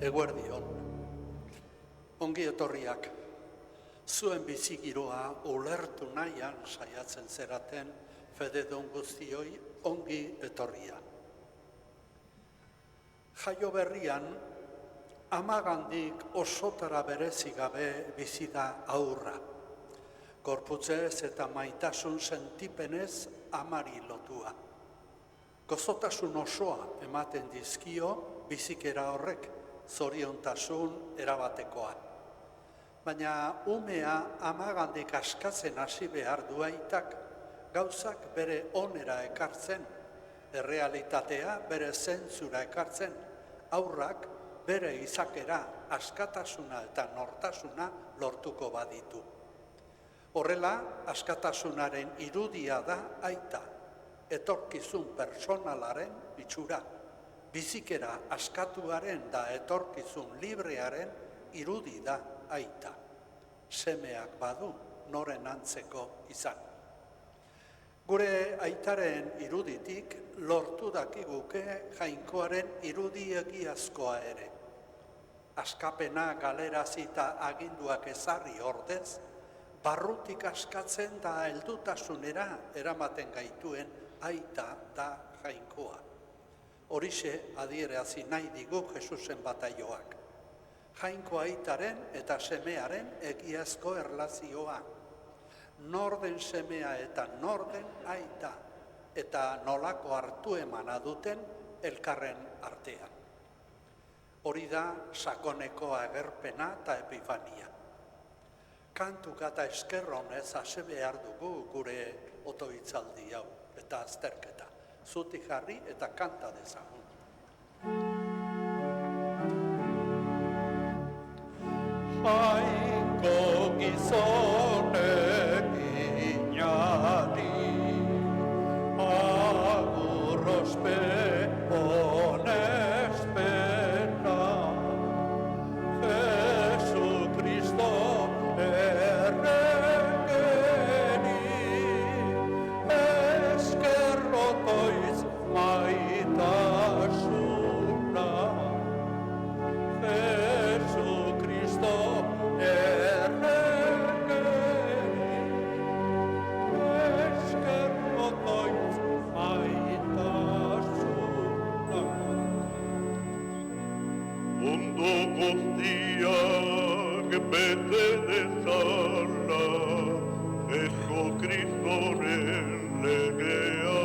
Eguerdion. Ongi etorriak. Zuen bizigiroa ulertu nahian saiatzen zeraten fededun guztioi ongi etorria. Jaio berrian, amagandik osotara berezi gabe bizi da aurra. Gorputzez eta maitasun sentipenez amari lotua. Gozotasun osoa ematen dizkio bizikera horrek, zoriontasun erabatekoa. Baina umea amagandik askatzen hasi behar du aitak, gauzak bere onera ekartzen, errealitatea bere zentzura ekartzen, aurrak bere izakera, askatasuna eta nortasuna lortuko baditu. Horrela, askatasunaren irudia da aita, etorkizun personalaren itxura, bizikera askatuaren da etorkizun librearen irudi da aita. Semeak badu noren antzeko izan. Gure aitaren iruditik lortu dakiguke jainkoaren irudi egiazkoa ere. Askapena galerazita aginduak ezarri ordez, barrutik askatzen da heldutasunera eramaten gaituen aita da jainkoa. Horixe adierazi nahi digu Jesusen bataioak. Jainko aitaren eta semearen egiazko erlazioa. Norden semea eta norden aita, eta nolako hartu emana duten elkarren artean. Hori da sakoneko agerpena eta epifania. Kantuka eta eskerronez hase behar dugu gure otoitzaldi hau eta azterketa. Zutik jarri eta kanta dezagun. Jainko gizonek inari, agur ospe honespena, Jesu Kristo erregeni, eskerrotoiz maitasuna, Jesu Kristo erregeni, eskerrotoiz maitasuna. Mundu guztiak bete dezala, Jesu Kristoren legea.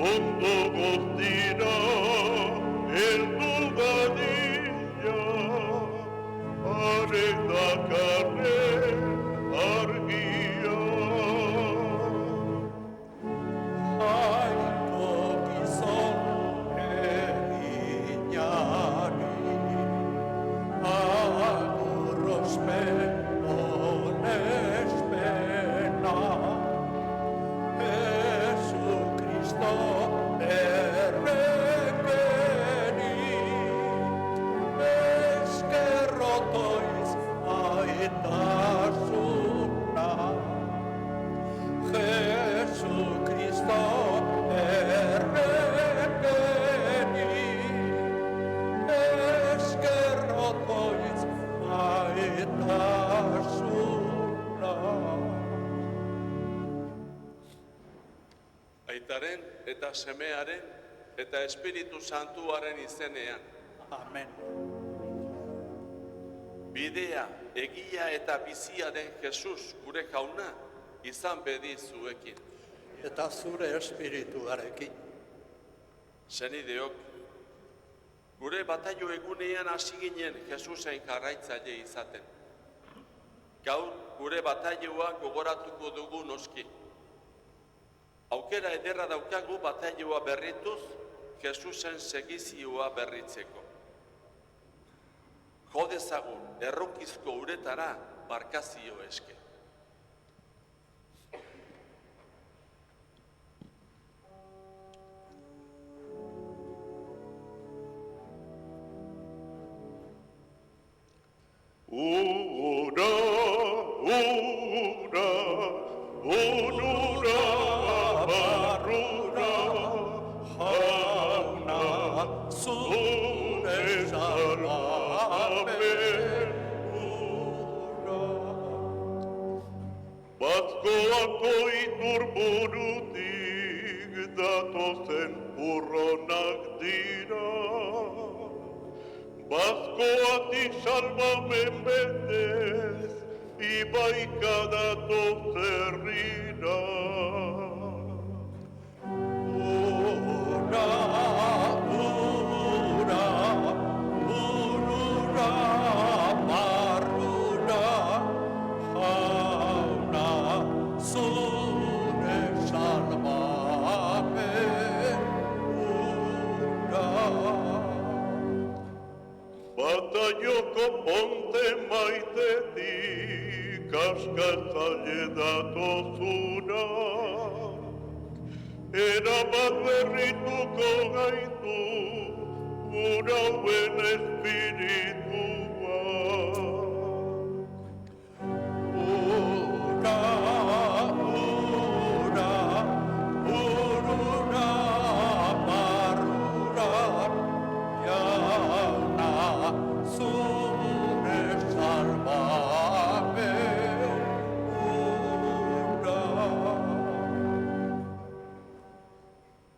Mundu guztira heldu dadila, are dakarren argia. Jainko gizon eginari, agur ospe honespena, Jesu Kristo erregeni, eskerrotoiz aitasuna, Jesu Kristo erregeni, eskerrotoiz aitasuna. Aitaren eta semearen eta Espiritu Santuaren izenean. Amen. Bidea, egia eta bizia den Jesus gure jauna izan bedi zuekin. Eta zure espirituarekin. Senideok, gure bataio egunean hasi ginen Jesusen jarraitzaile izaten. Gaur gure bataioa gogoratuko dugu noski. Aukera ederra daukagu bataioa berrituz, Jesusen segizioa berritzeko. Jo dezagun erronkizko uretara barkazio eske. Ura, ura, onura, barrura, jauna, zure iturburutik datozen urronak dira. Bazkoati salbamen betez, ibaika datoz herrira. Ura, ura, urura, barrura, jauna, zure salbamen ura. Bataioko ponte maitetik askatzaile datozuna. Erabat berrituko gaitu gurauen espiritua. Ura, ura, urura, barrura, jauna, zure salbamen ura.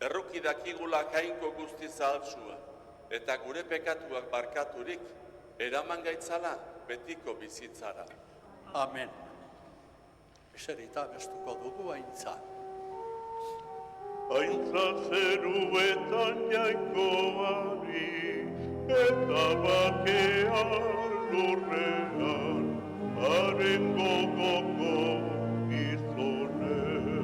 Erruki dakigula jainko guzti zahaltsua, eta gure pekatuak barkaturik, eraman gaitzala betiko bizitzara. Amen. Eserita bestuko dugu aintza. Aintza zeruetan jainkoari, eta bakea lurrean, haren gogoko gizonen.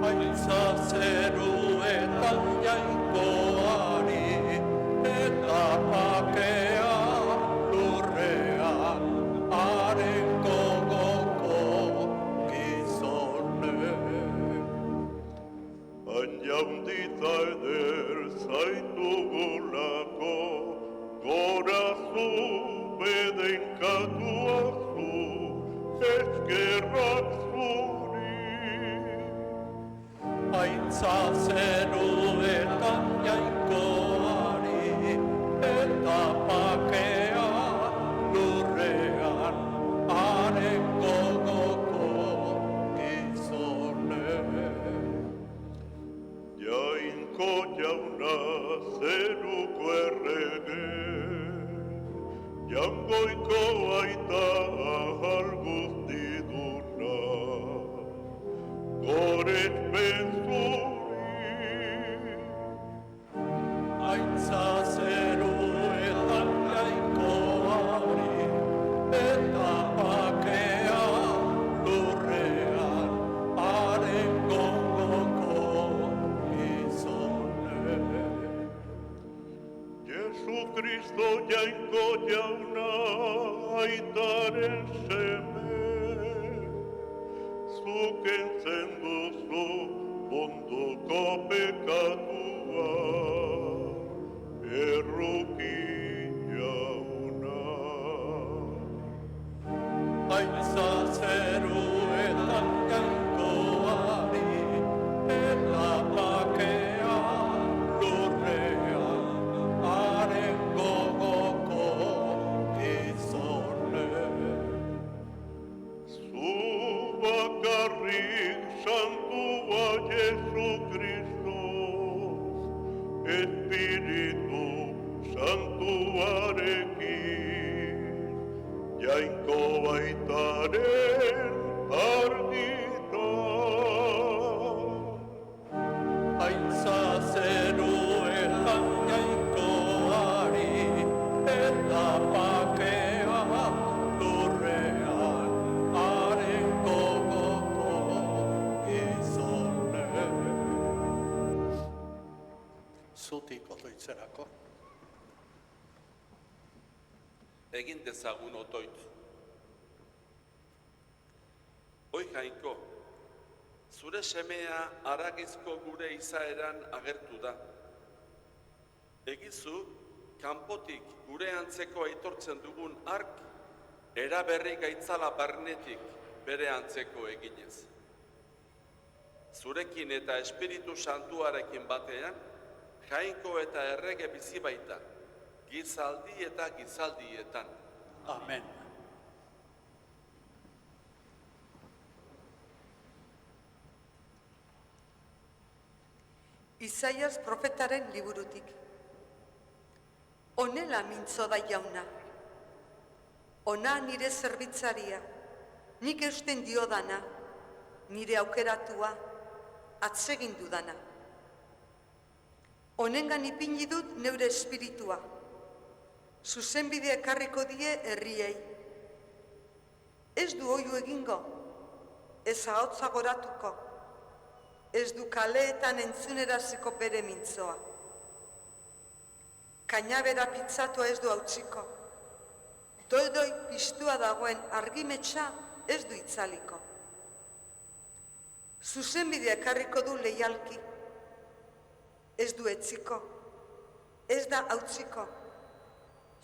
Aintza zeruetan jainkoari, eta bakea lurrean, haren gogoko gizonen. Jaundita eder zaitugulako, gorazu bedeinkatuazu, eskerrak zuri. Aintza zeruetan jainkoari, eta bakea lurrean, haren gogoko gizonen. Jainko jauna zeruko errege, jangoiko aita ahal guztiduna, gorespen zuri. Aintza zeruetan jainkoari, eta bakea lurrean, haren gogoko gizonen. Jesucristo jainko jauna aitaren seme, zuken zenduzu munduko pekatua, erruki jauna. Aintza zeruetan jainkoari, eta bakea lurrean, haren gogoko gizonen. Zu bakarrik santua Jesucristo, Espiritu Santuarekin, jainko baitaren argita. Aintza zeruetan jainkoari, eta bakea lurrean, haren gogoko gizonen. Zutik otoitzerako. Egin dezagun otoit. Oi jainko, zure semea haragizko gure izaeran agertu da. Egizu, kanpotik gure antzeko aitortzen dugun ark, eraberri gaitzala barnetik bere antzeko eginez. Zurekin eta Espiritu Santuarekin batean, jainko eta errege bizi baita, gizaldi eta gizaldietan. Amen. Isaias profetaren liburutik. Honela mintzo da jauna. Ona nire zerbitzaria, nik eusten diodana, nire aukeratua, atsegin dudana. Honengan ipini dut neure espiritua, zuzenbidea ekarriko die herriei. Ez du oihu egingo, ez ahotsa goratuko, ez du kaleetan entzuneraziko bere mintzoa. Kainabera pitzatua ez du hautsiko, doi piztua dagoen argimetxa ez du itzaliko. Zuzenbidea ekarriko du leialki, ez du etziko, ez da hautsiko,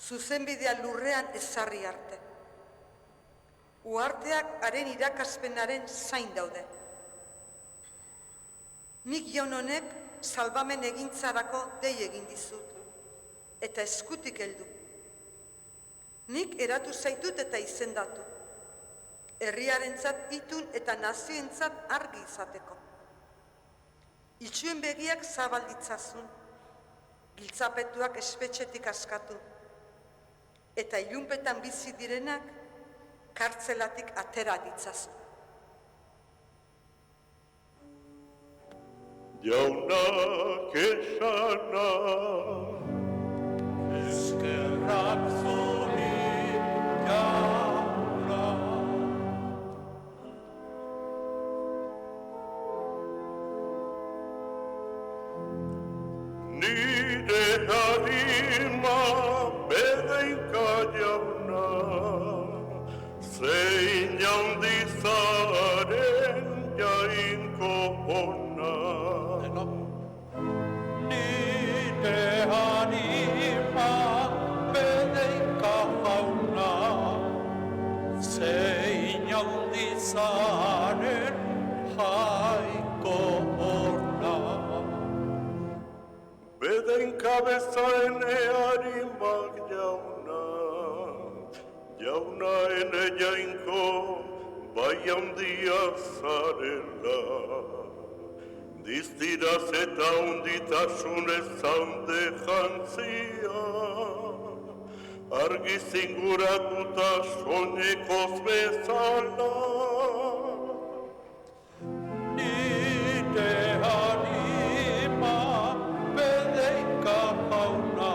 zuzenbidea lurrean ezarri arte. Uharteak haren irakaspenaren zain daude. Nik jaun honek salbamen egintzarako dei egin dizut, eta eskutik heldu. Nik eratu zaitut eta izendatu, herriarentzat itun eta nazioentzat argi izateko. Itxuen begiak zabalditzazun, giltzapetuak espetxetik askatu, eta ilunpetan bizi direnak kartzelatik atera ditzazu. Jaunak esana, Eskerrak zuri jauna. nire harima bedeinka jauna, zein jaundizaren jainko ona. Denok. Nire anima bedeika jauna, zein handizaren jainko ona. Bedeinka bezaen harimak jauna, jauna ene jainko bai handia zarela. Diztiraz eta unditasunez zaude jantzia, argi zinguratuta soinekoz bezala. Nire anima bedeika jauna,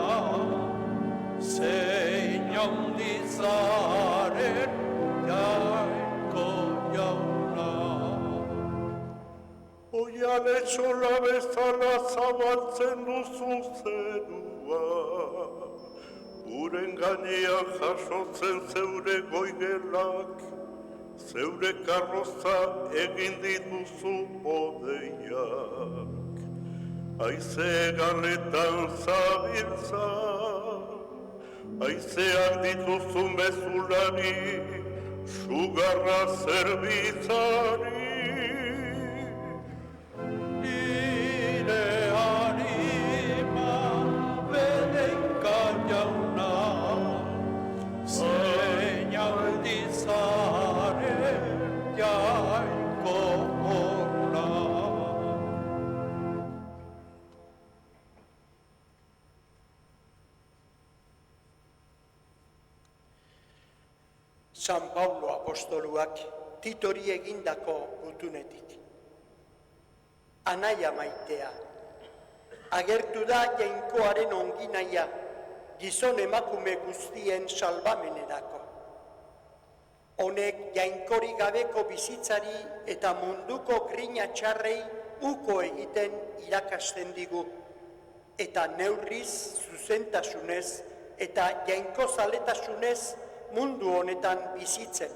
zein handizaren jainko jauna. Oian etxola bezala zabaltzen duzu zerua, uren gainean jasotzen zeure goigelak, zeure karroza egin dituzu bodeiak. Aize galetan zabiltza, aizeak dituzu mezulari, sugarra zerbitzari. Nire anima bedeika jauna, zein handizaren jainko ona. San Paulo apostoluak Titori egindako gutunetik. Anaia maitea, agertu da jainkoaren onginaia, gizon emakume guztien salbamenerako. Honek jainkori gabeko bizitzari eta munduko grina txarrei uko egiten irakasten digu, eta neurriz, zuzentasunez eta jainkozaletasunez mundu honetan bizitzen.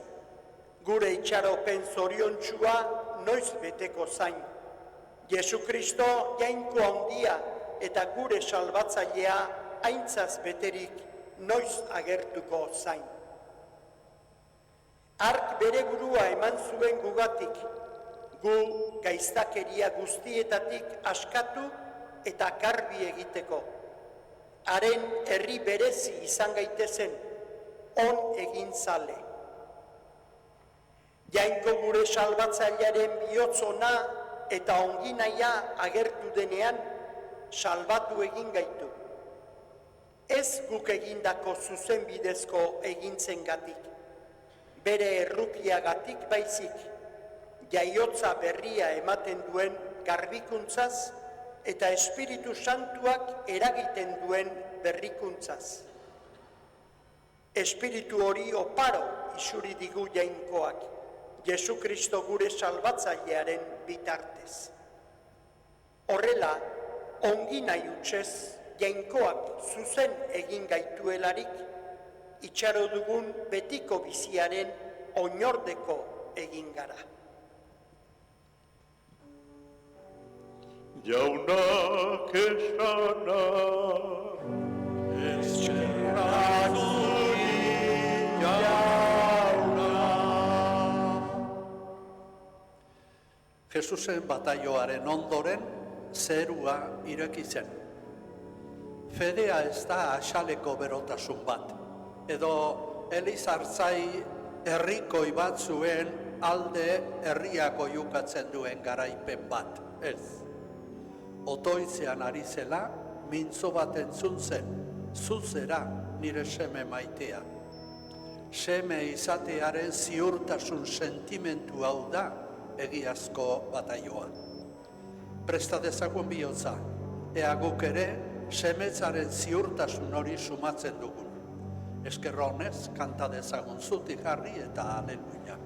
Gure itxaropen zoriontsua noiz beteko zain. Jesu Kristo jainko handia eta gure salbatzailea aintzaz beterik noiz agertuko zain. Hark bere burua eman zuen gugatik, gu gaiztakeria guztietatik askatu eta garbi egiteko. Haren herri berezi izan gaitezen, on egin zale. Jainko gure salbatzailearen bihotz ona eta onginaia agertu denean, salbatu egin gaitu. Ez guk egindako zuzen bidezko egintzengatik, bere errukiagatik baizik, jaiotza berria ematen duen garbikuntzaz eta Espiritu Santuak eragiten duen berrikuntzaz. Espiritu hori oparo isuri digu jainkoak, Jesu Kristo gure salbatzailearen bitartez. Horrela, ongi nahi utzez, jainkoak zuzen egin gaituelarik, itxaro dugun betiko biziaren oinordeko egin gara. Jaunak esana, Jesusen bataioaren ondoren zerua ireki zen. Fedea ez da axaleko berotasun bat, edo Elizartzai herrikoi bat zuen alde herriako jukatzen duen garaipen bat, ez. Otoitzean ari zela, mintzo bat entzun zen, zuzera nire seme maitea. Seme izatearen ziurtasun sentimentu hau da egiazko bataioa. Presta dezagun bihotza, ea guk ere semetzaren ziurtasun hori sumatzen dugun. Eskerronez, kanta dezagun zutik jarri eta aleluia.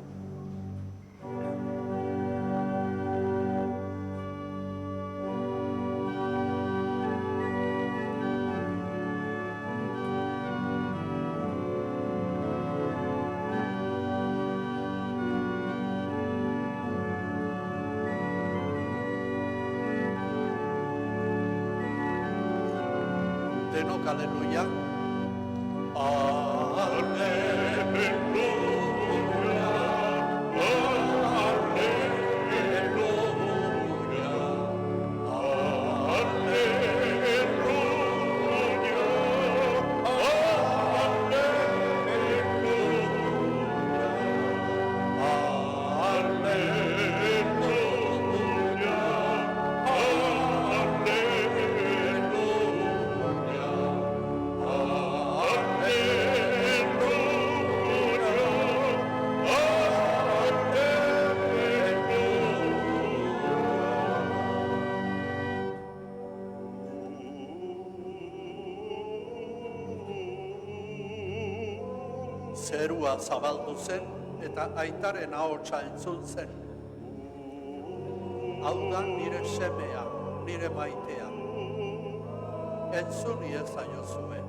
Denok aleluia. Zerua zabaldu zen eta aitaren ahotsa entzun zen. Hau da nire semea, nire maitea. Entzun iezaiozue.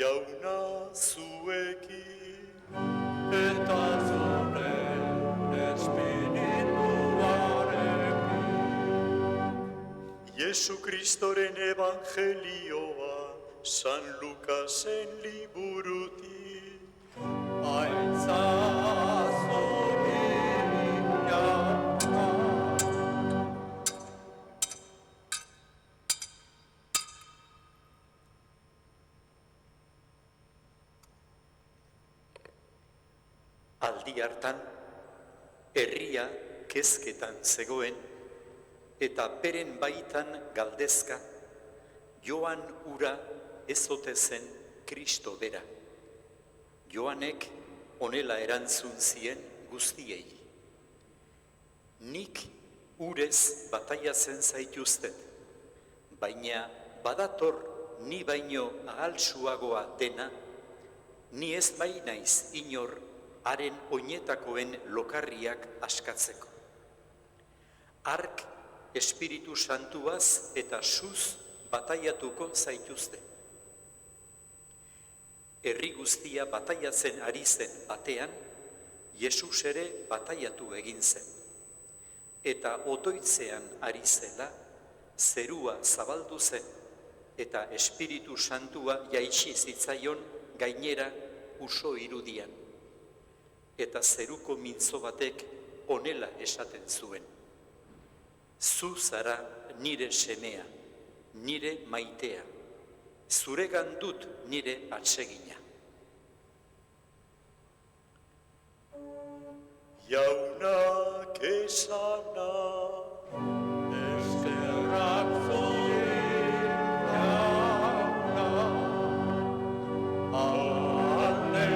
jauna zuekin, eta zure espirituarekin. Jesu Kristoren evangelioa, San Lukasen liburutik. Aldi hartan, herria kezketan zegoen, eta beren baitan galdezka, Joan ura ez ote zen Kristo bera. Joanek honela erantzun zien guztiei. Nik urez bataiatzen zaituztet, baina badator ni baino ahaltsuagoa dena, ni ez bainaiz inor haren oinetakoen lokarriak askatzeko. Hark Espiritu Santuaz eta suz bataiatuko zaituzte. Herri guztia bataiatzen ari zen batean, Jesus ere bataiatu egin zen. Eta otoitzean ari zela, zerua zabaldu zen, eta Espiritu Santua jaitsi zitzaion gainera uso irudian. Eta zeruko mintzo batek honela esaten zuen: zu zara nire semea, nire maitea, zuregan dut nire atsegina. Jaunak esana, Eskerrak zuri jauna, Alleluia,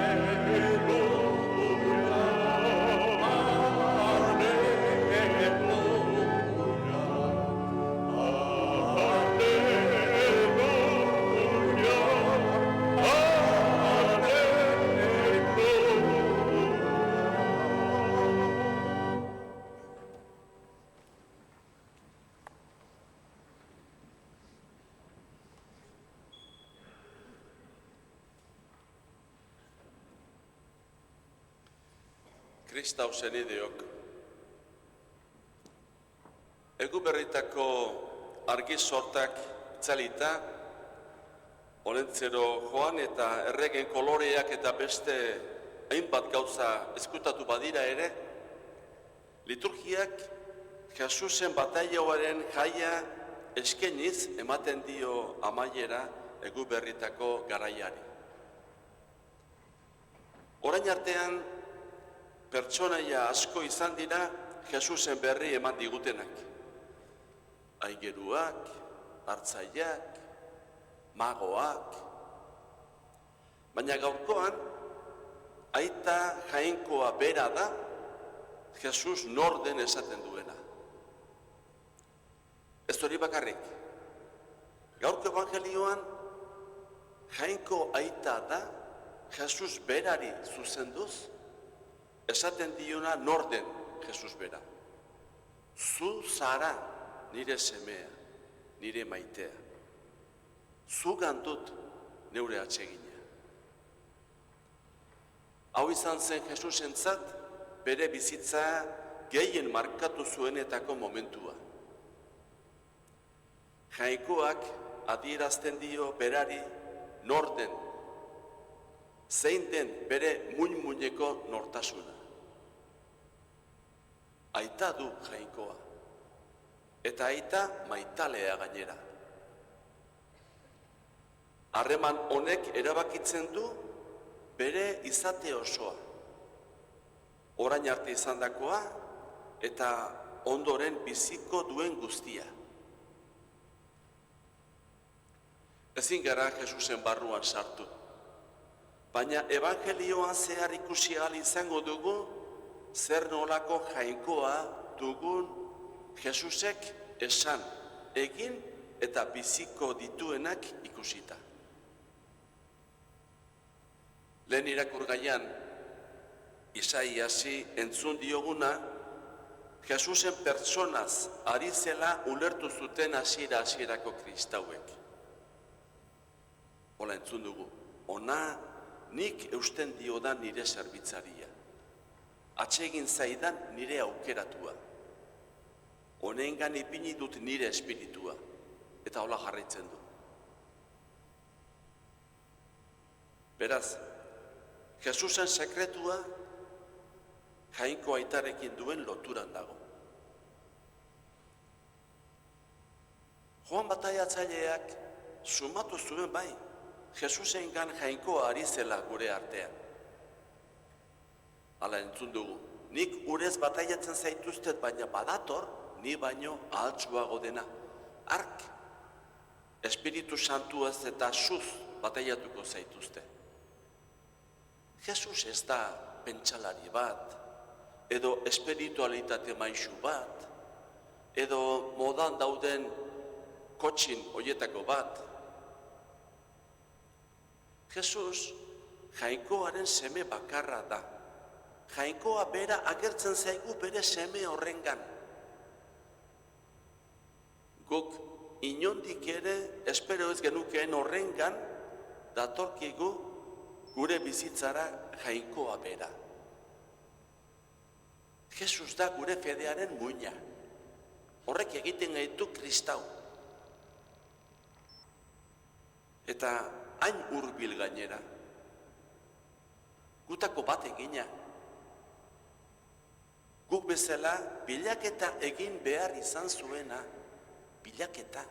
Kristau senideok, egu berritako argi sortak itzalita, olentzero joan eta erregen koloreak eta beste hainbat gauza eskutatu badira ere, liturgiak Jesusen batailauaren jaia eskeniz ematen dio amaiera egu berritako garaiari. Orain artean, pertsonaia asko izan dira Jesusen berri eman digutenak. Aigeruak, hartzaileak, magoak. Baina gaurkoan, aita jainkoa bera da Jesus nor den esaten duena. Ez hori bakarrik. Gaurko evangelioan, jainko aita da Jesus berari zuzenduz, esaten diona nor den Jesus bera. Zu zara nire semea, nire maitea. Zugan dut neure atsegina. Hau izan zen Jesusentzat bere bizitza gehien markatu zuenetako momentua. Jainkoak adierazten dio berari nor den, zein den bere muin-muineko nortasuna. Aita du jainkoa, eta aita maitalea gainera. Harreman honek erabakitzen du bere izate osoa. Orain arte izandakoa eta ondoren biziko duen guztia. Ezin gara Jesusen barruan sartu, baina evangelioan zehar ikusi ahal izango dugu zer nolako jainkoa dugun Jesusek esan, egin eta biziko dituenak ikusita. Lehen irakurgaian, Isaiasi entzun dioguna, Jesusen pertsonaz ari zela ulertu zuten hasiera-hasierako kristauek. Hola entzun dugu, ona nik eusten diodan nire zerbitzaria. Atsegin zaidan nire aukeratua. Honengan ipini dut nire espiritua. Eta hola jarraitzen du. Beraz, Jesusen sekretua jainko aitarekin duen loturan dago. Joan bataiatzaileak sumatu zuen bai, Jesusengan jainkoa ari zela gure artean. Hala entzun dugu, nik urez bataiatzen zaituztet, baina badator, ni baino ahaltsuago dena. Ark, Espiritu Santuaz eta suz bataiatuko zaituzte. Jesus ez da pentsalari bat, edo espiritualitate maisu bat, edo modan dauden kotxin hoietako bat. Jesus jainkoaren seme bakarra da. Jainkoa bera agertzen zaigu bere seme horrengan. Guk inondik ere espero ez genukeen horrengan datorkigu gure bizitzara jainkoa bera. Jesus da gure fedearen muina. Horrek egiten gaitu kristau. Eta hain hurbil gainera, gutako bat egina. Guk bezala bilaketa egin behar izan zuena, bilaketa.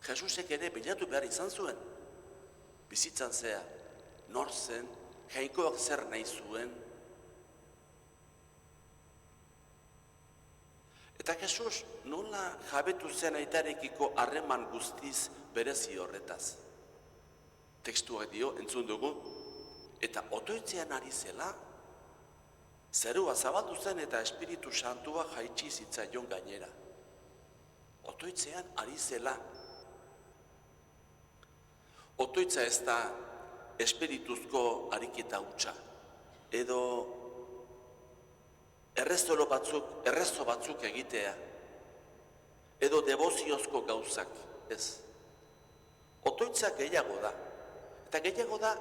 Jesusek ere bilatu behar izan zuen. Bizitzan zea, nor zen, jainkoak zer nahi zuen. Eta Jesus nola jabetu zen aitarekiko harreman guztiz berezi horretaz. Tekstuak dio, entzun dugu, eta otoitzean ari zela, zerua zabaldu zen eta Espiritu Santua jaitsi zitzaion gainera. Otoitzean ari zela. Otoitza ez da espirituzko ariketa hutsa, edo errezo batzuk egitea, edo devoziozko gauzak, ez. Otoitza gehiago da, eta gehiago da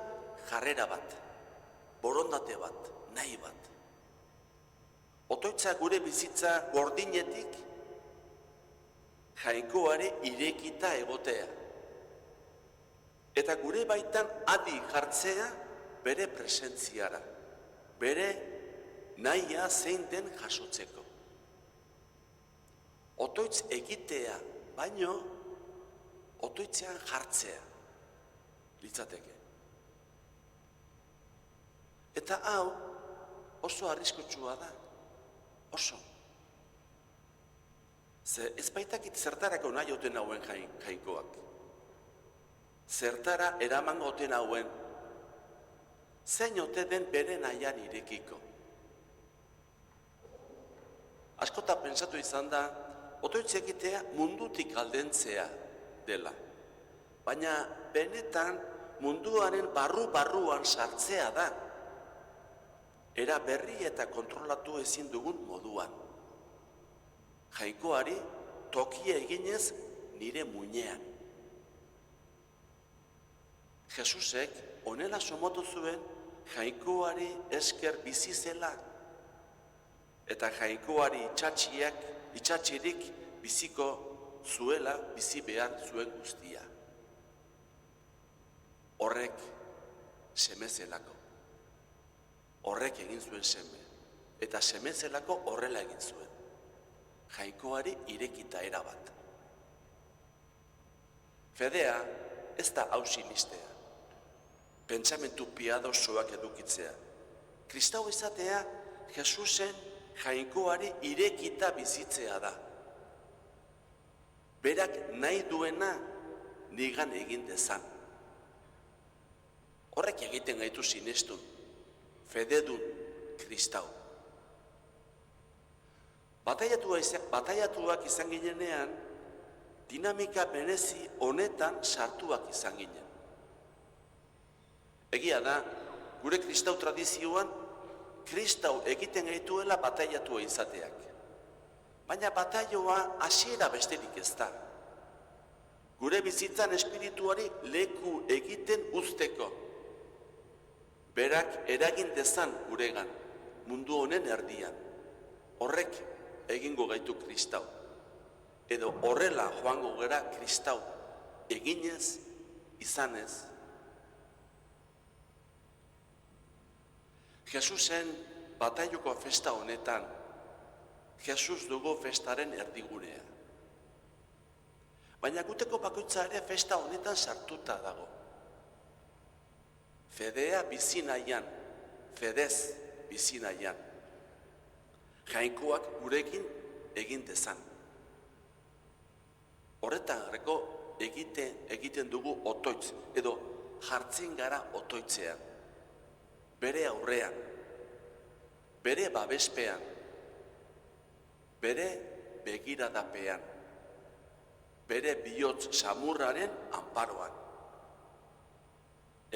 jarrera bat, borondate bat, nahi bat. Otoitza gure bizitza gordinetik jainkoare irekita egotea. Eta gure baitan adi jartzea bere presentziara, bere nahia zein den jasotzeko. Otoitz egitea, baino otoitzean jartzea litzateke. Eta hau oso arriskutsua da, oso. Ze ez baitakit zertarako nahi oten hauen jainkoak. Zertara eraman oten hauen, zein ote den bere nahian irekiko. Askota pentsatu izan da, otoitz egitea mundutik aldentzea dela. Baina benetan munduaren barruan sartzea da. Era berri eta kontrolatu ezin dugun moduan. Jainkoari tokia eginez nire muinean. Jesusek honela somotu zuen jainkoari esker bizi zela eta jainkoari itxatxirik biziko zuela bizi behar zuen guztia. Horrek seme zelako. Horrek egin zuen seme. Eta seme zelako horrela egin zuen. Jainkoari irekita erabat. Fedea ez da hausinistea. Pentsamentu piadosoak edukitzea. Kristau izatea Jesusen jainkoari irekita bizitzea da. Berak nahi duena nigan egin dezan. Horrek egiten gaitu sinestun, fededun Kristau. Bataiatuak izan ginenean, dinamika berezi honetan sartuak izan ginen. Egia da, gure kristau tradizioan, kristau egiten gaituela bataiatua izateak. Baina bataioa hasiera besterik ez da. Gure bizitzan espirituari leku egiten uzteko. Berak eragin dezan guregan, mundu honen erdian. Horrek egingo gaitu kristau. Edo horrela joango gara kristau, eginez, izanez. Jesusen bataioko festa honetan, Jesus dugu festaren erdigunea. Baina guteko bakoitza ere festa honetan sartuta dago. Fedea bizi nahian, fedez bizi nahian. Jainkoak gurekin egin dezan. Horretan garreko egiten dugu otoitz, edo jartzen gara otoitzean. Bere aurrean, bere babespean, bere begiradapean, bere bihotz samurraren anparoan.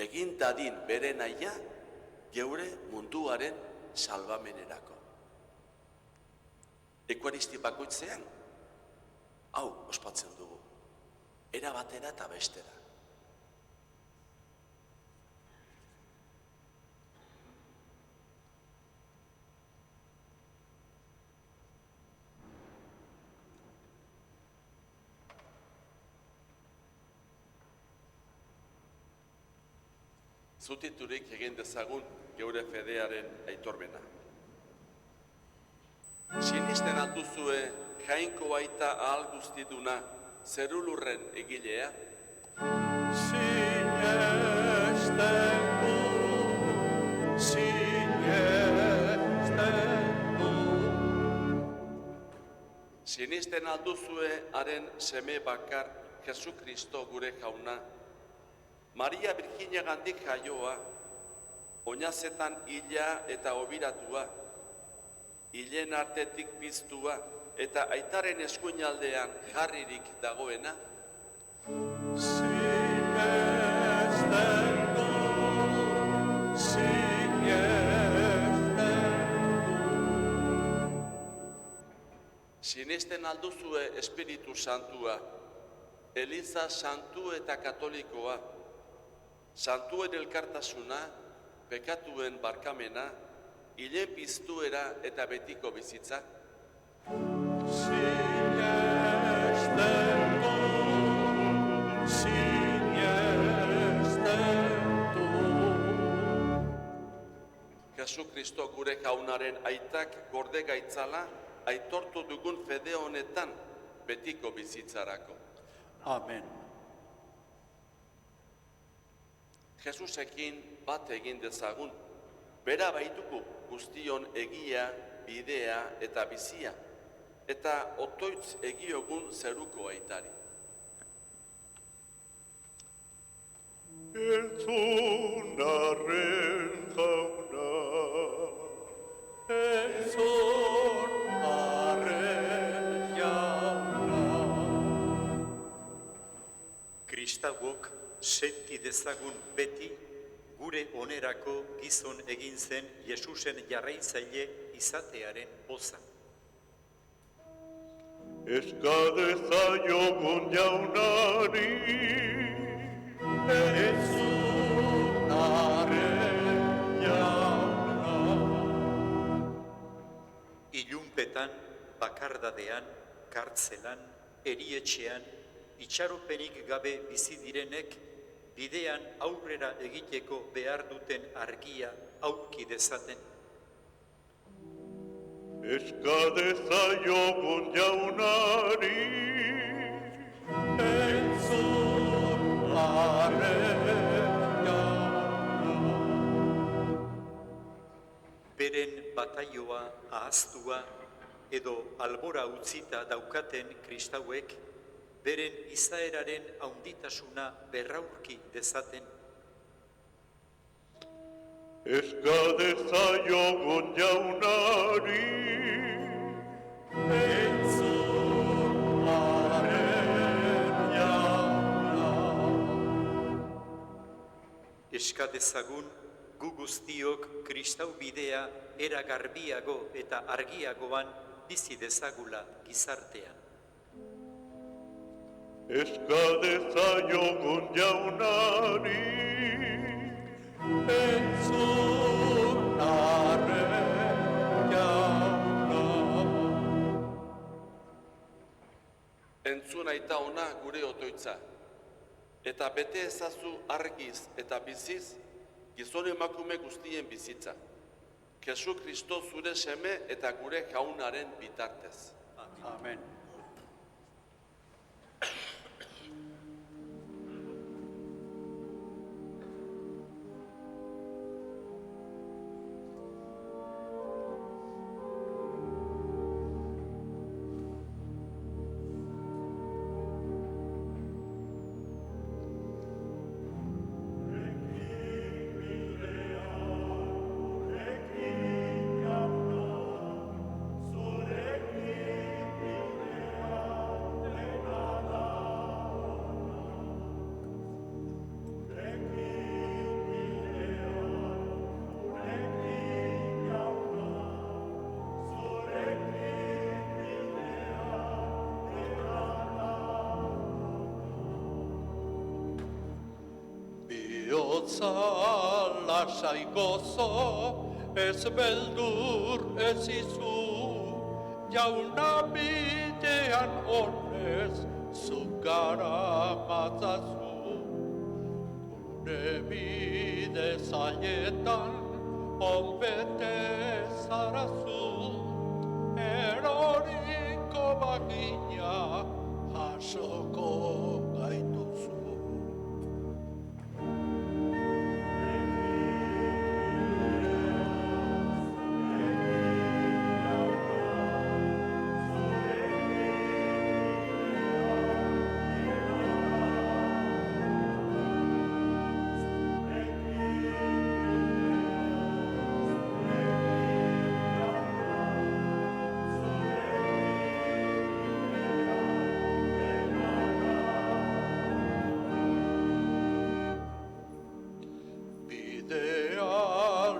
Egin dadin bere nahia geure munduaren salbamenerako. Ekaristi bakoitzean, hau ospatzen dugu, era batera eta bestera. Zutiturik egin dezagun geure fedearen aitorbena. Sinisten alduzue jainko baita ahal guztiduna zerulurren egilea? Sinesten du, Sinisten alduzue haren seme bakar Jesukristo gure jauna, Maria Virginiagandik jaioa, oinazetan hila eta obiratua, hilen artetik piztua eta aitaren eskuinaldean jarririk dagoena? Sinesten du, Sinisten alduzue Espiritu Santua, Eliza santu eta katolikoa, santuen elkartasuna, pekatuen barkamena, hilen piztuera eta betiko bizitza? Sinesten du, Jesukristo gure jaunaren aitak gorde gaitzala, aitortu dugun fede honetan betiko bizitzarako. Amen. Jesusekin bat egin dezagun, bera baitugu guztion egia, bidea eta bizia, eta otoitz egiogun zeruko aitari. Entzunarren jauna, Entzunarren jauna. Kristauok senti dezagun beti gure onerako gizon egin zen Jesusen jarraitzaile izatearen poza. eska dezaiogun jaunari, Entzunarren jauna. Ilunpetan, bakardadean, kartzelan, erietxean, itxaropenik gabe bizi direnek, bidean aurrera egiteko behar duten argia aurki dezaten. eska dezaiogun jaunari, Beren bataioa ahaztua edo albora utzita daukaten kristauek, beren izaeraren haunditasuna berraurki dezaten. eska dezaiogun jaunari, Eska dezagun gu guztiok kristau bidea era garbiago eta argiagoan bizi dezagula gizartean. eska dezaiogun jaunari, Entzun aita ona gure otoitza, eta bete ezazu argiz eta biziz gizon emakume guztien bizitza. Jesu Kristo zure seme eta gure jaunaren bitartez. Amen. Bihotza lasai gozo, ez beldur ez izu, jauna bidean honez, zu gara matzazu. Gure bide zailetan onbete zarazu, eroriko bagina jasoko gaituzu. Bidea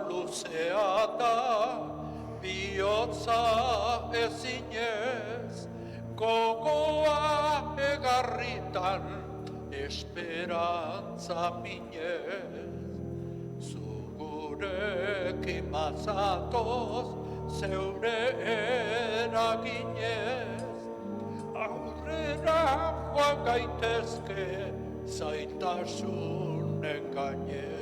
luzea da, bihotza ezinez, gogoa egarritan, esperantza minez. Zugurekin bazatoz, zeure eraginez, aurrera joan gaitezke, zailtasunen gainez.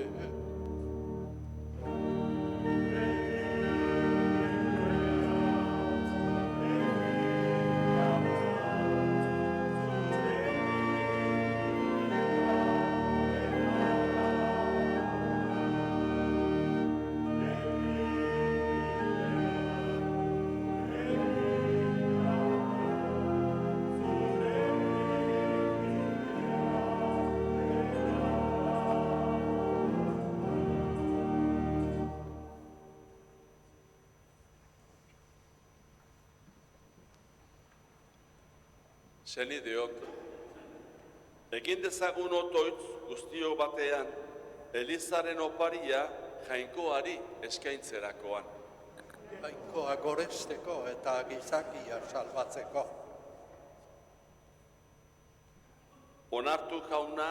Senideok, egin dezagun otoitz guztio batean, Elizaren oparia jainkoari eskaintzerakoan. Jainkoa goresteko eta gizakia salbatzeko. Onartu jauna,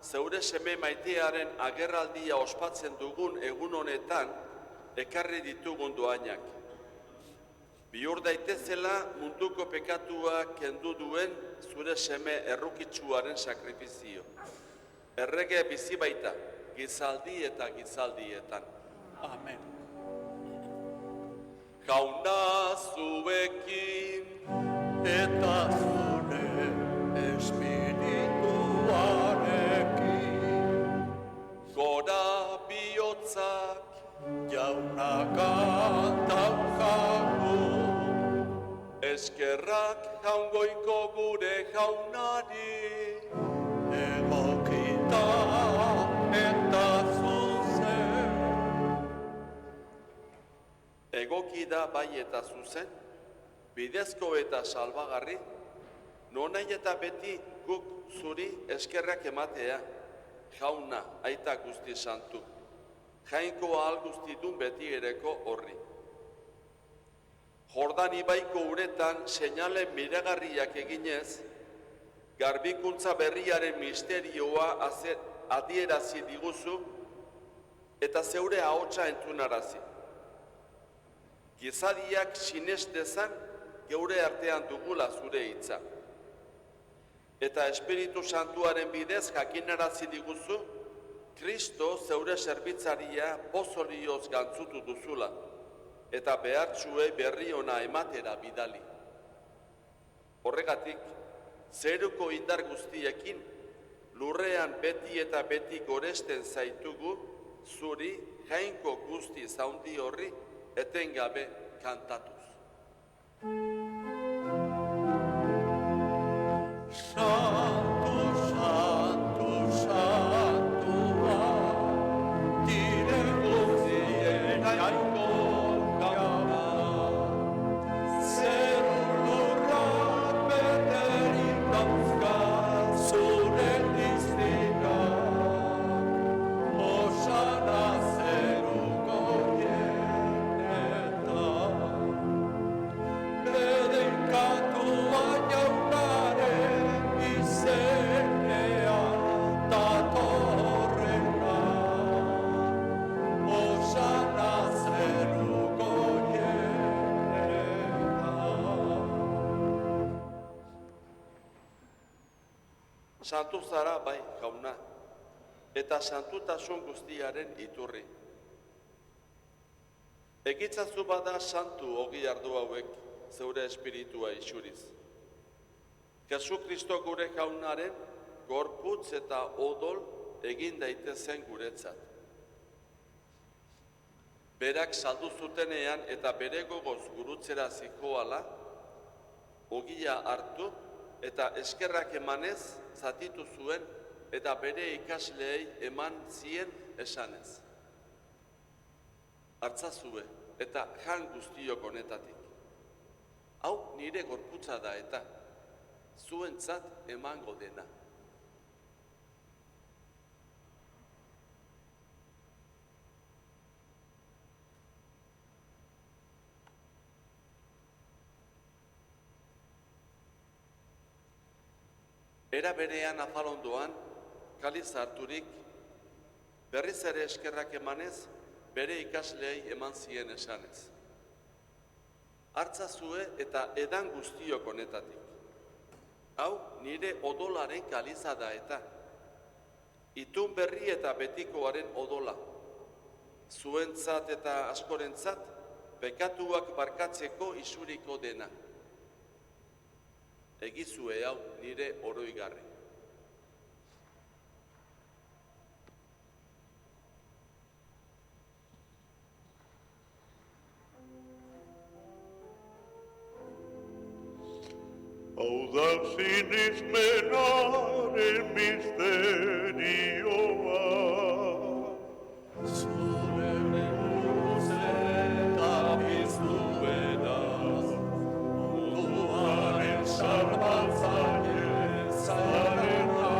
zeure seme maitearen agerraldia ospatzen dugun egun honetan, ekarri ditugun doainak. Bihur daitezela munduko pekatua kendu duen zure seme errukitsuaren sakrifizio. Errege bizi baita, gizaldi eta gizaldietan. Amen. Jauna zuekin, Eta zure espirituarekin, gora bihotzak, jauna kantaukagu, eskerrak jaungoiko gure jaunari. egokita eta zuzen. Egoki da bai eta zuzen, bidezko eta salbagarri, nonai eta beti guk zuri eskerrak ematea, jauna aita guzti santu, jainko ahal guztidun beti ereko horri. Jordan ibaiko uretan seinale miragarriak eginez, garbikuntza berriaren misterioa adierazi diguzu eta zeure ahotsa entzunarazi. Gizadiak sines dezan geure artean dugula zure hitza. Eta Espiritu Santuaren bidez jakinarazi diguzu, Kristo zeure zerbitzaria pozorioz gantzutu duzula, eta behartsuei berri ona ematera bidali. Horregatik, zeruko indar guztiekin, lurrean beti eta beti goresten zaitugu, zuri jainko guzti zaundi horri etengabe kantatuz. Santu, santu, santua, dire guztien jainko jauna, zeru lurrak beterik dauzka zure diztirak, osana zeruko jenetan, bedeinkatua jaunaren izenean datorrena, osana zeruko jenetan. Santu zara bai, jauna, eta santutasun guztiaren iturri. Egitzazu bada santu ogi ardu hauek zeure espiritua isuriz. Jesu Kristo gure jaunaren gorputz eta odol egin daitezen guretzat. Berak saldu zutenean eta bere gogoz gurutzera zihoala, ogia hartu eta eskerrak emanez zatitu zuen eta bere ikasleei eman zien esanez. Hartzazue eta jan guztiok honetatik. Hau nire gorputza da eta zuentzat emango dena. Era berean afalondoan, kaliz harturik, berriz ere eskerrak emanez, bere ikasleei eman zien esanez. Hartzazue eta edan guztiok honetatik. Hau nire odolaren kaliza da eta. Itun berri eta betikoaren odola. Zuentzat eta askorentzat, pekatuak barkatzeko isuriko dena. Egizue hau nire oroigarri. Hau da sinismenaren misterioa. Zure luz eta piztuenaz, munduaren salbatzaile zarena,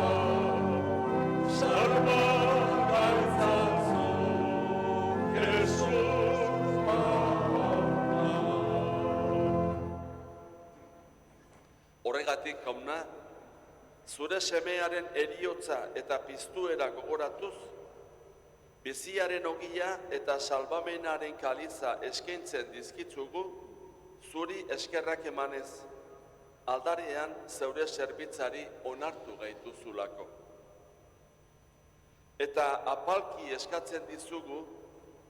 salbaitzazu, Jesus jauna. Horregatik, jauna, zure semearen eriotza eta piztuera gogoratuz, biziaren ogia eta salbamenaren kaliza eskaintzen dizkitzugu, zuri eskerrak emanez, aldarean zeure zerbitzari onartu gaituzulako. Eta apalki eskatzen dizugu,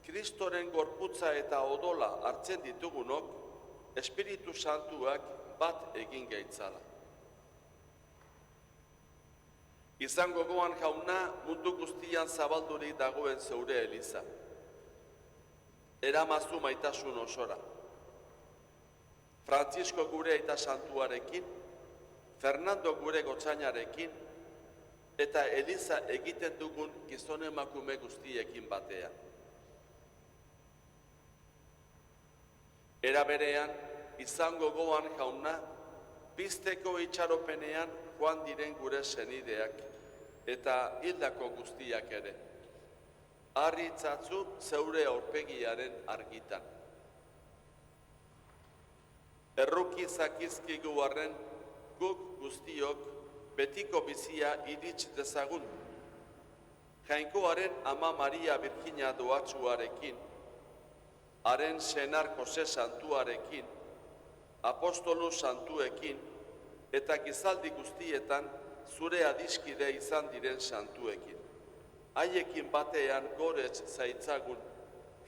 Kristoren gorputza eta odola hartzen ditugunok, Espiritu Santuak bat egin gaitzala. Izan gogoan, jauna, mundu guztian zabaldurik dagoen zeure eliza. Eramazu maitasun osora. Frantzisko gure aita santuarekin, Fernando gure gotzainarekin, eta eliza egiten dugun gizon emakume guztiekin batean. Era berean, izan gogoan, jauna, pizteko itxaropenean joan diren gure senideak, eta hildako guztiak ere. Harri itzatzu zeure aurpegiaren argitan. Erruki zakizkigu arren, guk guztiok betiko bizia irits dezagun. Jainkoaren ama Maria Birjina doatsuarekin, haren senar Jose santuarekin, apostolu santuekin, eta gizaldi guztietan zure adiskide izan diren santuekin. Haiekin batean gorez zaitzagun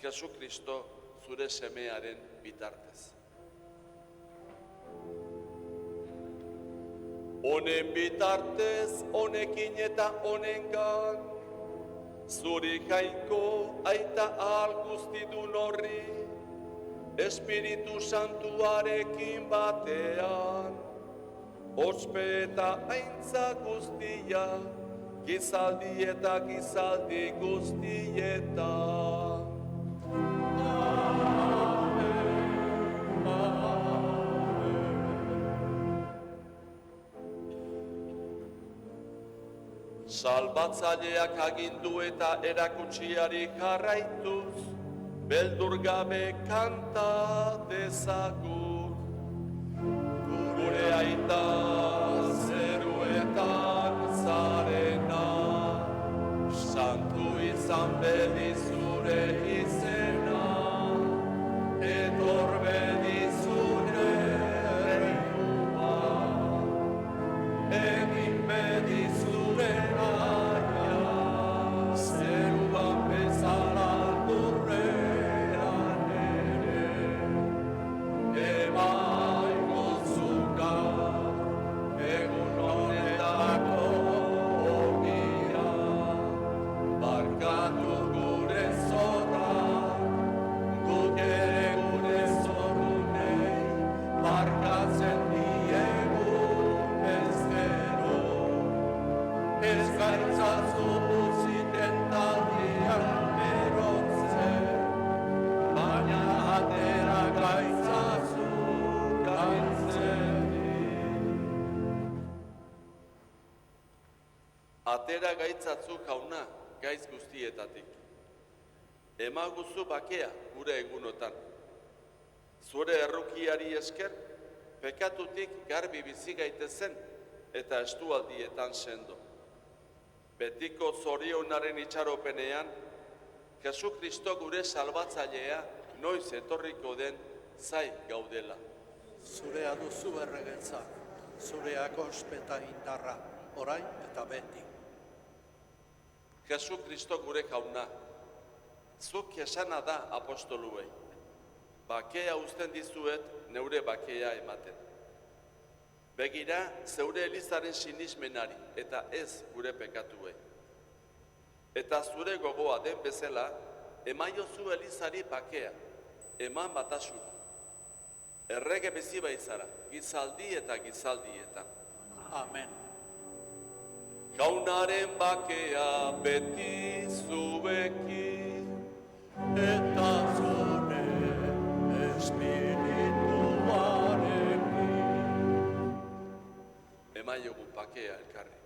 Jesu Kristo zure semearen bitartez. Honen bitartez, honekin eta honengan, zuri jainko aita ahal guztidun horri, Espiritu Santuarekin batean, ospe eta aintza guztia, gizaldi eta gizaldi guztietan. Salbatzaileak agindu eta erakutsiari jarraituz, beldur gabe kanta dezagun. Gure aita zeruetan zarena, santu izan bedi zure izena, etor bedi zure reina, egin bedi zure naia. Atera gaitzatzu jauna, gaitz guztietatik. Emaguzu bakea gure egunotan. Zure errukiari esker, pekatutik garbi bizi gaitezen eta estualdietan sendo. Betiko zorionaren itxaropenean, Jesu Kristo gure salbatzailea noiz etorriko den zai gaudela. Zurea duzu erregetza, zureak ospeta indarra, orain eta beti. Jesu Kristo gure jauna, zuk esana da apostoluei. Bakea uzten dizuet neure bakea ematen. Begira zeure elizaren sinismenari eta ez gure pekatuei. Eta zure gogoa den bezala, emaiozu elizari bakea, eman batasuna. Errege bizi baitzara, gizaldi eta gizaldietan. Amen. Jaunaren bakea beti zuekin, Eta zure espirituarekin. emaiogu bakea elkarri.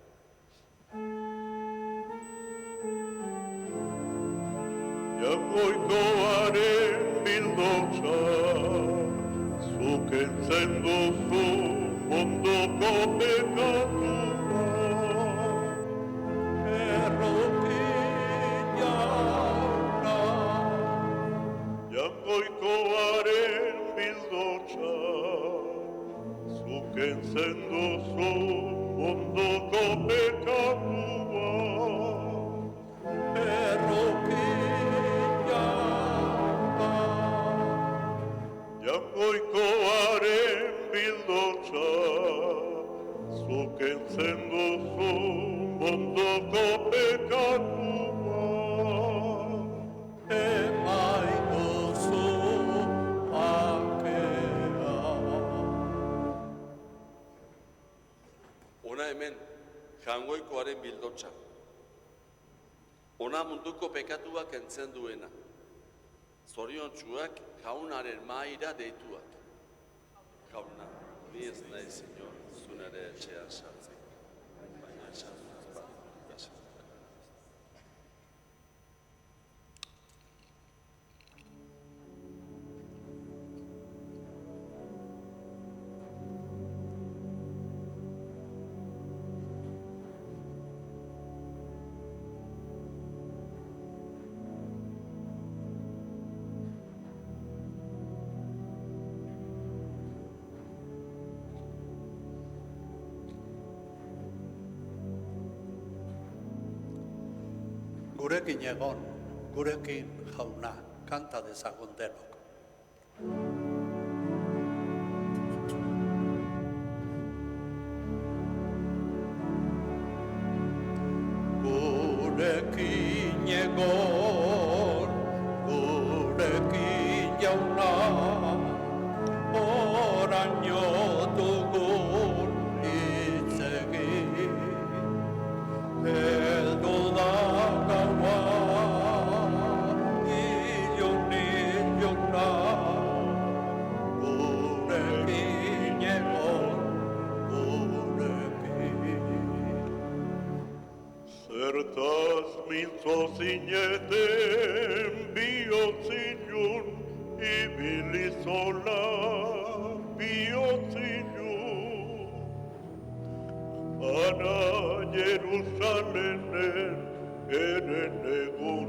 Jaungoikoaren bildotxa, zuk entzen duzu ondoko pekatua. Erruki jauna, Jaungoikoaren bildotxa, zuk entzen duzu ondoko pekatua. erruki jauna. Jaungoikoaren bildotxa, zuk entzen duzu ondoko pekatua. Emaiguzu bakea. Ona hemen, jangoikoaren bildotxa. Ona munduko pekatua kentzen duena. Zoriontsuak jaunaren mahaira deituak. Jauna, ni ez nahi, Señor, zunere etxean sartzen. Baina sartzen bat. Gurekin egon, gurekin jauna, kanta dezagun denok. Gurekin egon, gurekin jauna, oraino dugun hitz egin. Heldu da gaua, ilunina, gurekin egon, gurekin. Zertaz mintzo zineten bihotzinun, ibili zola bihotzinun. Ana Jerusalenen eren egun,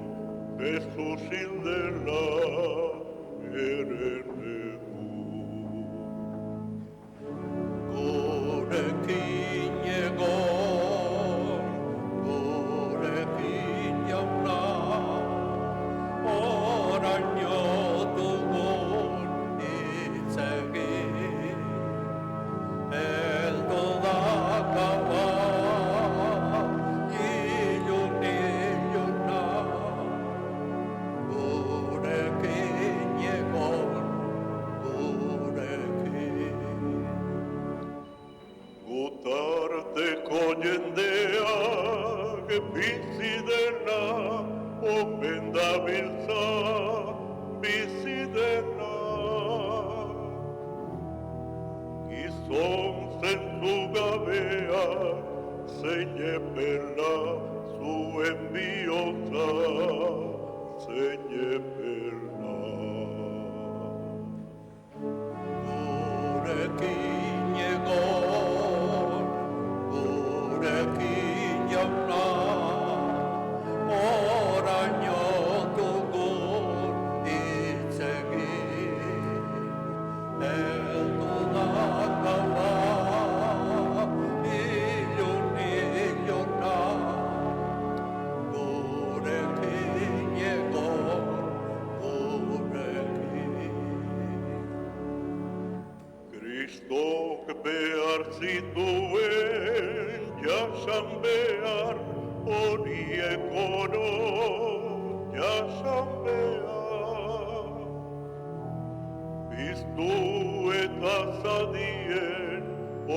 Jesus hildela eren egun. Gurekin egon, gurekin jauna, oraino dugun hitz egin. Heldu da gaua, ilunina, gurekin egon, gurekin. Gutarteko jendeak bizi dena, omen dabiltza bizi dena. Gizon zentzugabea zein epela behar zituen jasan behar, horiek oro jasan behar. Piztu eta zadien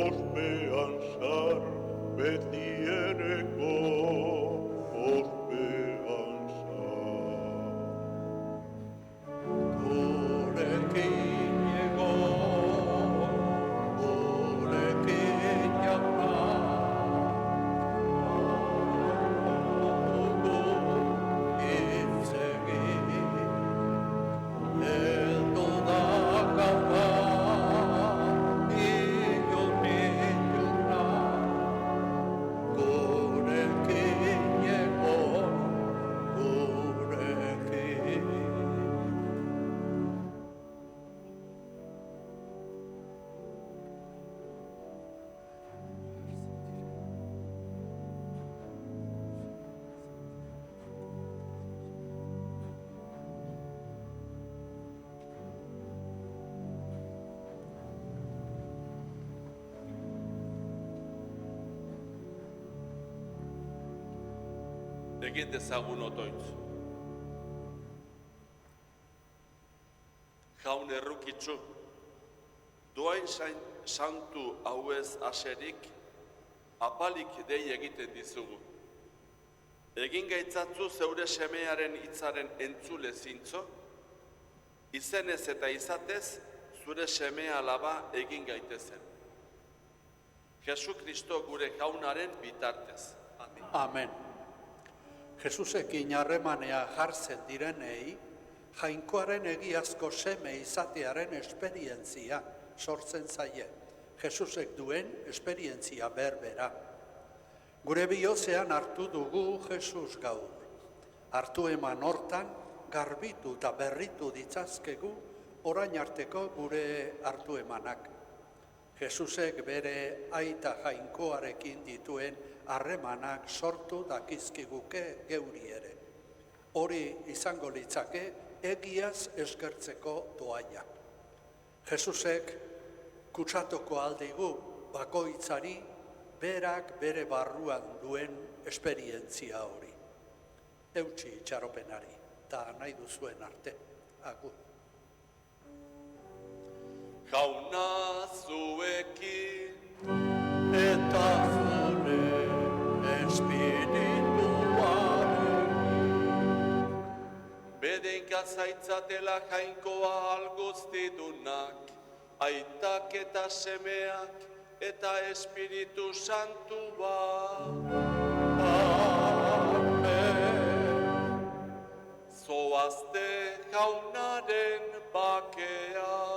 ospean sar, beti ereko ospean sar. Gurekin egon, gurekin jauna, dugu hitz egin, heldu da gaua, ilunina, gurekin egon, gurekin. Egin dezagun otoitz. Jaun errukitzu, doain santu hauez aserik, apalik dei egiten dizugu. Egin gaitzatzu zeure semearen hitzaren entzule zintzo, izenez eta izatez zure semea alaba egin gaitezen. Jesu Kristo gure jaunaren bitartez. Amen. Jesusekin harremanea jartzen direnei, jainkoaren egiazko seme izatearen esperientzia sortzen zaie. Jesusek duen esperientzia berbera. Gure bihozean hartu dugu Jesus gaur. Hartu eman hortan, garbitu eta berritu ditzazkegu orain arteko gure hartu emanak. Jesusek bere aita jainkoarekin dituen harremanak sortu dakizkiguke geuri ere. Hori izango litzake egiaz eskertzeko doaia. Jesusek kutsatuko aldigu bakoitzari berak bere barruan duen esperientzia hori. Eutsi itxaropenari, eta nahi duzuen arte. Agur. Jauna zuekin, Eta zure espirituarekin. bedenka zaitzatela jainkoa alguztidunak, aitak eta semeak eta Espiritu Santua. Amen. Zoazte jaunaren bakea.